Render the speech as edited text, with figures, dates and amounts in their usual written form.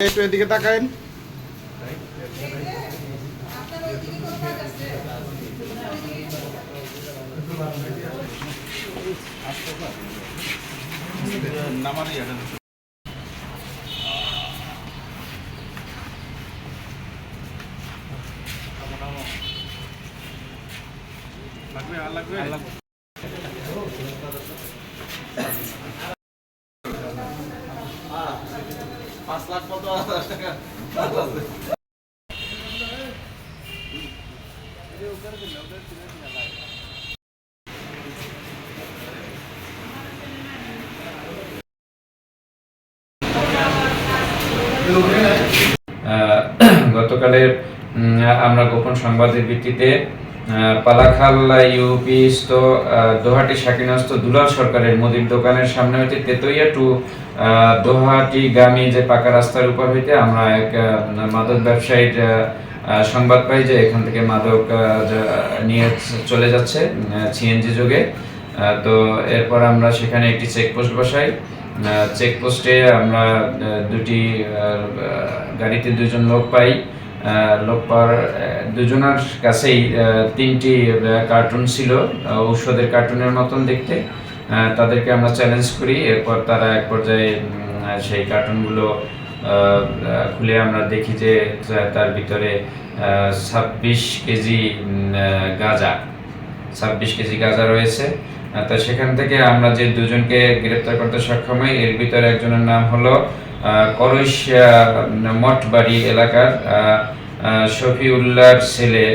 একটু এদিকে তাকায়েন। লাগবে 5 লাখ 50,000 টাকা গতকালের আমরা গোপন সংবাদের ভিত্তিতে পালাখাল ইউপিস্থ দোহাটি শাকিনস্থ দুলাল সরকারের মুদির দোকানের সামনে হইতে তেতইয়া টু দোহাটি গামী যে পাকা রাস্তার উপর হইতে আমরা এক মাদক ব্যবসায়ীর সংবাদ পাই যে এখান থেকে মাদক নিয়ে চলে যাচ্ছে সিএনজি যোগে। তো এরপর আমরা সেখানে একটি চেকপোস্ট বসাই। চেকপোস্টে আমরা দুটি গাড়িতে দুজন লোক পাই। লোক পাওয়ার দুজনের কাছেই 3টি কার্টুন ছিল, ঔষধের কার্টুনের মতন দেখতে। তাদেরকে আমরা চ্যালেঞ্জ করি। এরপর তারা এক পর্যায়ে সেই কার্টুনগুলো খুলে আমরা দেখি যে তার ভিতরে 26 কেজি গাঁজা রয়েছে। তো সেখান থেকে আমরা যে দুজনকে গ্রেপ্তার করতে সক্ষম হই, এর ভিতরে একজনের নাম হলো করইশ মঠবাড়ি এলাকার শফিউল্লাহর ছেলে